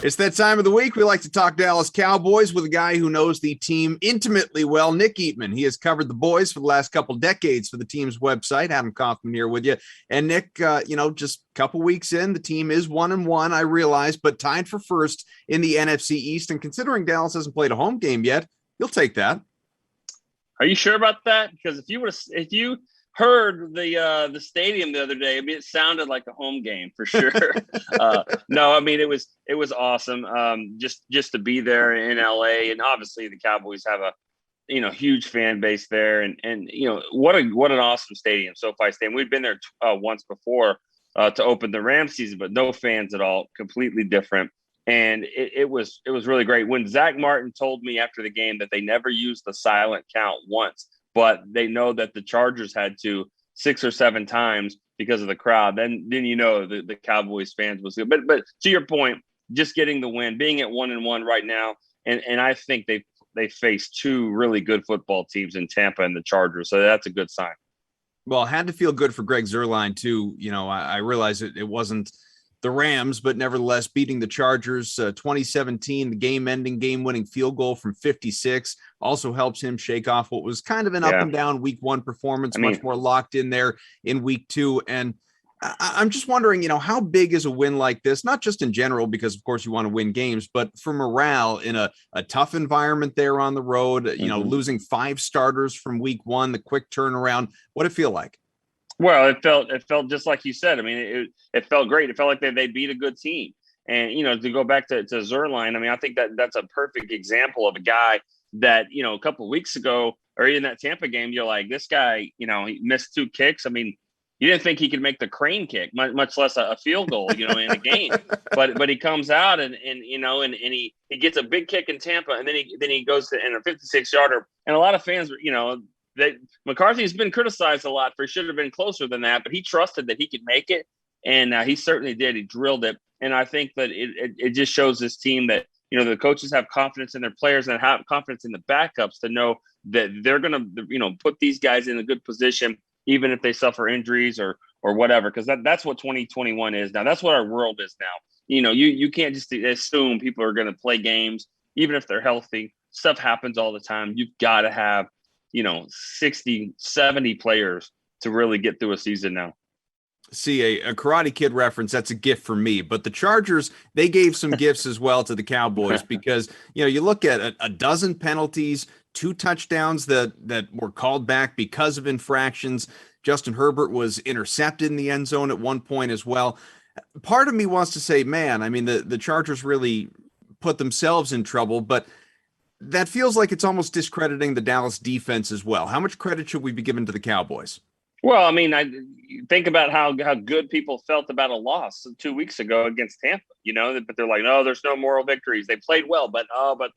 It's that time of the week. We like to talk Dallas Cowboys with a guy who knows the team intimately well, Nick Eatman. He has covered the boys for the last couple decades for the team's website. Adam Kaufman here with you. And Nick, just a couple weeks in, the team is 1-1, I realize, but tied for first in the NFC East. And considering Dallas hasn't played a home game yet, you'll take that. Are you sure about that? Because if you heard the stadium the other day, I mean, it sounded like a home game for sure. No, I mean, it was awesome. Just to be there in LA, and obviously the Cowboys have a huge fan base there, and what an awesome stadium, SoFi Stadium. We'd been there once before to open the Rams season, but no fans at all, completely different. And it was really great. When Zach Martin told me after the game that they never used the silent count once, but they know that the Chargers had to 6 or 7 times because of the crowd, then the Cowboys fans was good. But to your point, just getting the win, being at 1-1 right now, and I think they faced 2 really good football teams in Tampa and the Chargers, so that's a good sign. Well, it had to feel good for Greg Zuerlein too. I realize it wasn't the Rams, but nevertheless beating the Chargers 2017, the game-ending, game-winning field goal from 56 also helps him shake off what was kind of an up and down week 1 performance, much more locked in there in week 2. And I'm just wondering, how big is a win like this? Not just in general, because of course you want to win games, but for morale in a tough environment there on the road, losing 5 starters from week 1, the quick turnaround. What'd it feel like? Well, it felt just like you said. I mean, it felt great. It felt like they beat a good team. And, to go back to Zuerlein, I mean, I think that's a perfect example of a guy that, a couple of weeks ago, or in that Tampa game, you're like, this guy, he missed 2 kicks. I mean, you didn't think he could make the crane kick, much less a field goal, in a game. But he comes out and he gets a big kick in Tampa, and then he goes to a 56-yarder. And a lot of fans, that McCarthy's been criticized a lot for should have been closer than that, but he trusted that he could make it, and he certainly did. He drilled it, and I think that it just shows this team that the coaches have confidence in their players and have confidence in the backups to know that they're going to put these guys in a good position, even if they suffer injuries or whatever, because that's what 2021 is now. That's what our world is now. You can't just assume people are going to play games even if they're healthy. Stuff happens all the time. You've got to have 60, 70 players to really get through a season now. See, a Karate Kid reference, that's a gift for me. But the Chargers, they gave some gifts as well to the Cowboys because, you look at a dozen penalties, 2 touchdowns that were called back because of infractions. Justin Herbert was intercepted in the end zone at one point as well. Part of me wants to say, man, I mean, the Chargers really put themselves in trouble, but that feels like it's almost discrediting the Dallas defense as well. How much credit should we be giving to the Cowboys? Well, I mean, I think about how good people felt about a loss 2 weeks ago against Tampa, but they're like, no, there's no moral victories. They played well, but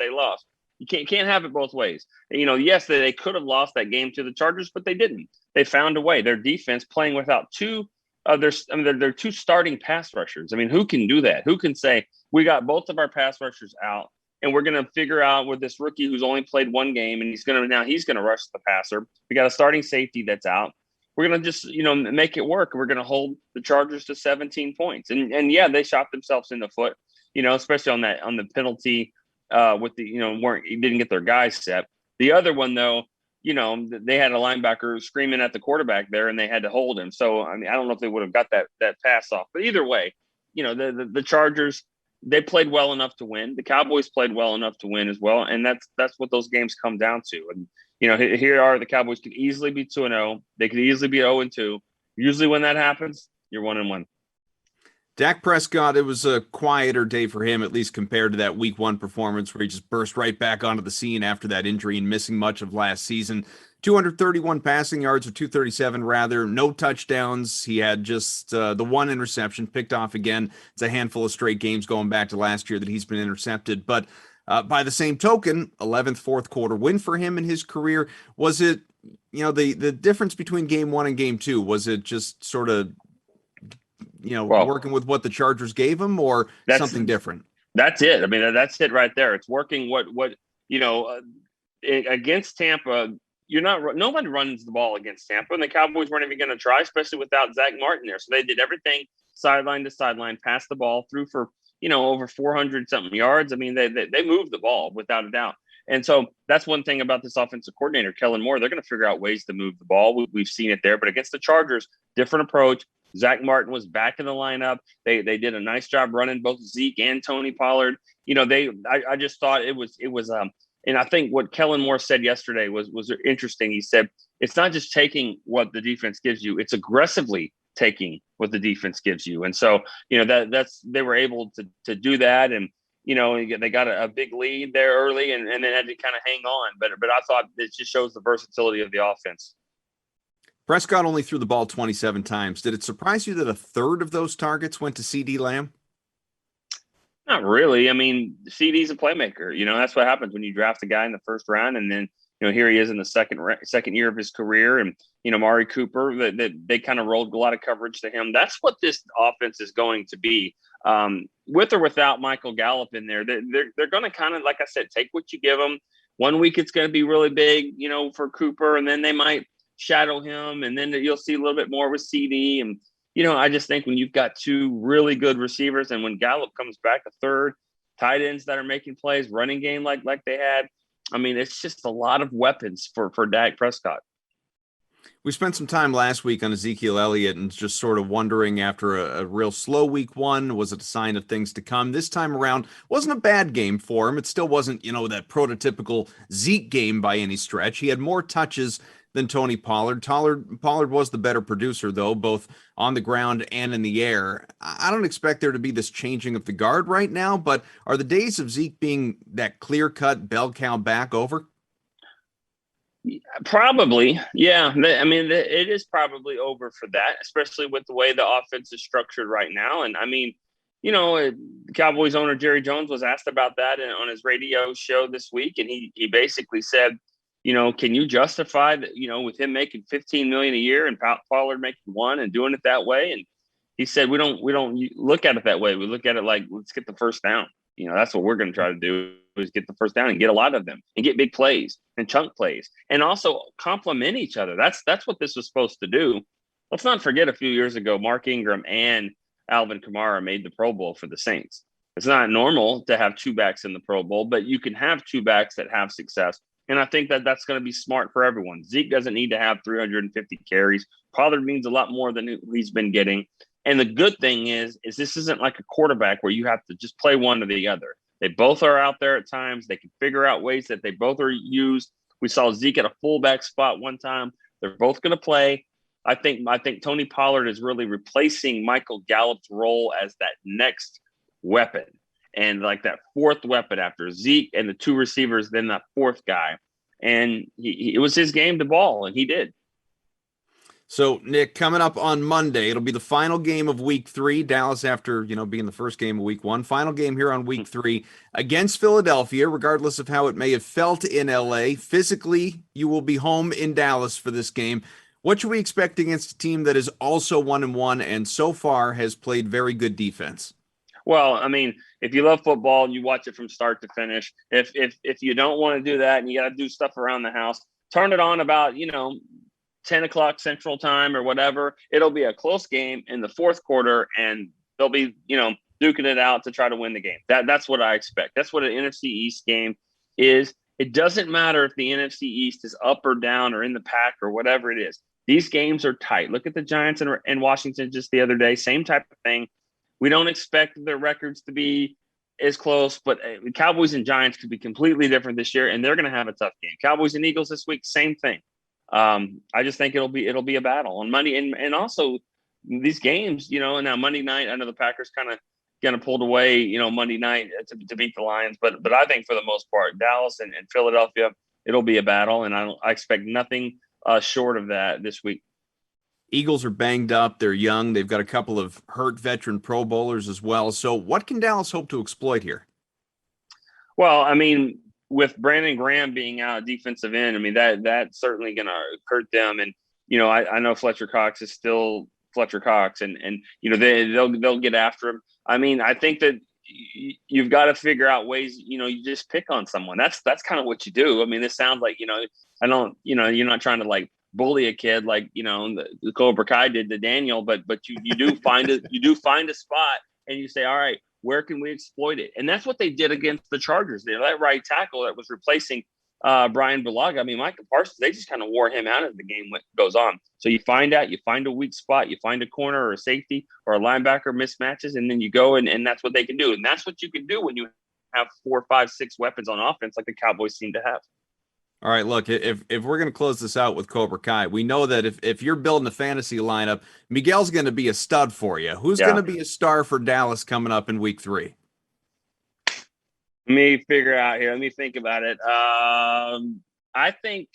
they lost. You can't have it both ways. Yes, they could have lost that game to the Chargers, but they didn't. They found a way. Their defense playing without 2 they're 2 starting pass rushers. I mean, who can do that? Who can say we got both of our pass rushers out? And we're going to figure out with this rookie who's only played 1 game, and he's going to rush the passer. We got a starting safety that's out. We're going to just, make it work. We're going to hold the Chargers to 17 points. And yeah, they shot themselves in the foot, especially on the penalty with the, didn't get their guys set. The other one, though, they had a linebacker screaming at the quarterback there, and they had to hold him. So, I mean, I don't know if they would have got that pass off. But either way, the Chargers, they played well enough to win. The Cowboys played well enough to win as well. And that's what those games come down to. And, here the Cowboys could easily be 2-0. They could easily be 0-2. Usually when that happens, you're 1-1. Dak Prescott, it was a quieter day for him, at least compared to that week 1 performance where he just burst right back onto the scene after that injury and missing much of last season. 231 passing yards, or 237 rather, no touchdowns. He had just the 1 interception picked off again. It's a handful of straight games going back to last year that he's been intercepted. But by the same token, 11th fourth quarter win for him in his career. Was it, the difference between game 1 and game 2? Was it just sort of, working with what the Chargers gave him, or something different? That's it. I mean, that's it right there. It's working against Tampa. Nobody runs the ball against Tampa, and the Cowboys weren't even going to try, especially without Zach Martin there. So they did everything sideline to sideline, passed the ball through for over 400 something yards. I mean, they moved the ball without a doubt. And so that's one thing about this offensive coordinator, Kellen Moore. They're going to figure out ways to move the ball. We've seen it there, but against the Chargers, different approach. Zach Martin was back in the lineup. They did a nice job running both Zeke and Tony Pollard. I just thought it was and I think what Kellen Moore said yesterday was interesting. He said, it's not just taking what the defense gives you, it's aggressively taking what the defense gives you. And so, they were able to do that. And, they got a big lead there early and then had to kind of hang on. But I thought it just shows the versatility of the offense. Prescott only threw the ball 27 times. Did it surprise you that a third of those targets went to CeeDee Lamb? Not really. I mean, CeeDee's a playmaker. That's what happens when you draft a guy in the first round, and then here he is in the second year of his career, and Mari Cooper. That they kind of rolled a lot of coverage to him. That's what this offense is going to be, with or without Michael Gallup in there. They're going to kind of, like I said, take what you give them. 1 week it's going to be really big, for Cooper, and then they might shadow him, and then you'll see a little bit more with CeeDee. And I just think when you've got two really good receivers, and when Gallup comes back, a third, tight ends that are making plays, running game like they had, I mean, it's just a lot of weapons for Dak Prescott. We spent some time last week on Ezekiel Elliott and just sort of wondering, after a real slow week one, was it a sign of things to come? This time around, wasn't a bad game for him. It still wasn't, that prototypical Zeke game by any stretch. He had more touches than Tony Pollard. Pollard was the better producer, though, both on the ground and in the air. I don't expect there to be this changing of the guard right now, but are the days of Zeke being that clear-cut bell cow back over? Probably, yeah. I mean, it is probably over for that, especially with the way the offense is structured right now. And I mean, Cowboys owner Jerry Jones was asked about that on his radio show this week, and he basically said, can you justify that, with him making $15 million a year and Pollard making $1 million and doing it that way? And he said, we don't look at it that way. We look at it like, let's get the first down. That's what we're going to try to do, is get the first down and get a lot of them and get big plays and chunk plays and also complement each other. That's what this was supposed to do. Let's not forget, a few years ago, Mark Ingram and Alvin Kamara made the Pro Bowl for the Saints. It's not normal to have two backs in the Pro Bowl, but you can have two backs that have success. And I think that's going to be smart for everyone. Zeke doesn't need to have 350 carries. Pollard means a lot more than he's been getting. And the good thing is this isn't like a quarterback where you have to just play one or the other. They both are out there at times. They can figure out ways that they both are used. We saw Zeke at a fullback spot one time. They're both going to play. I think Tony Pollard is really replacing Michael Gallup's role as that next weapon. And like that fourth weapon after Zeke and the two receivers, then that fourth guy. And it was his game to ball, and he did. So, Nick, coming up on Monday, it'll be the final game of week 3. Dallas, after, being the first game of week 1, final game here on week 3 against Philadelphia, regardless of how it may have felt in LA. Physically, you will be home in Dallas for this game. What should we expect against a team that is also 1-1 and so far has played very good defense? Well, I mean, if you love football and you watch it from start to finish, if you don't want to do that and you got to do stuff around the house, turn it on about, 10 o'clock Central Time or whatever. It'll be a close game in the fourth quarter, and they'll be, duking it out to try to win the game. That's what I expect. That's what an NFC East game is. It doesn't matter if the NFC East is up or down or in the pack or whatever it is. These games are tight. Look at the Giants and Washington just the other day. Same type of thing. We don't expect their records to be as close, but Cowboys and Giants could be completely different this year, and they're going to have a tough game. Cowboys and Eagles this week, same thing. I just think it'll be a battle on Monday, and also these games, now Monday night, I know the Packers kind of pulled away, Monday night to beat the Lions, but I think for the most part, Dallas and Philadelphia, it'll be a battle, and I expect nothing short of that this week. Eagles are banged up. They're young. They've got a couple of hurt veteran Pro Bowlers as well. So what can Dallas hope to exploit here? Well, I mean, with Brandon Graham being out defensive end, I mean, that's certainly going to hurt them. And, I know Fletcher Cox is still Fletcher Cox, and they'll get after him. I mean, I think that you've got to figure out ways, you just pick on someone. That's kind of what you do. I mean, this sounds like, you're not trying to like bully a kid like, the Cobra Kai did to Daniel, but you do find a spot and you say, all right, Where can we exploit it? And that's what they did against the Chargers. That right tackle that was replacing Brian Bulaga. I mean, Micah Parsons, they just kind of wore him out as the game goes on. So you find a weak spot, you find a corner or a safety or a linebacker mismatches, and then you go and that's what they can do. And that's what you can do when you have 4, 5, 6 weapons on offense like the Cowboys seem to have. All right, look, if we're going to close this out with Cobra Kai, we know that if you're building a fantasy lineup, Miguel's going to be a stud for you. Who's going to be a star for Dallas coming up in week 3? Let me figure out here. Let me think about it. I think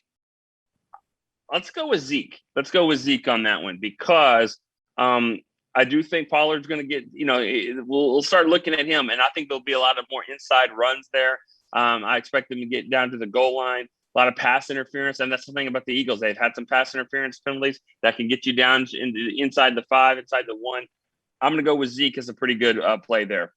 let's go with Zeke. Let's go with Zeke on that one because I do think Pollard's going to get, we'll start looking at him, and I think there'll be a lot of more inside runs there. I expect them to get down to the goal line. A lot of pass interference, and that's the thing about the Eagles. They've had some pass interference penalties that can get you down inside the 5, inside the 1. I'm going to go with Zeke as a pretty good play there.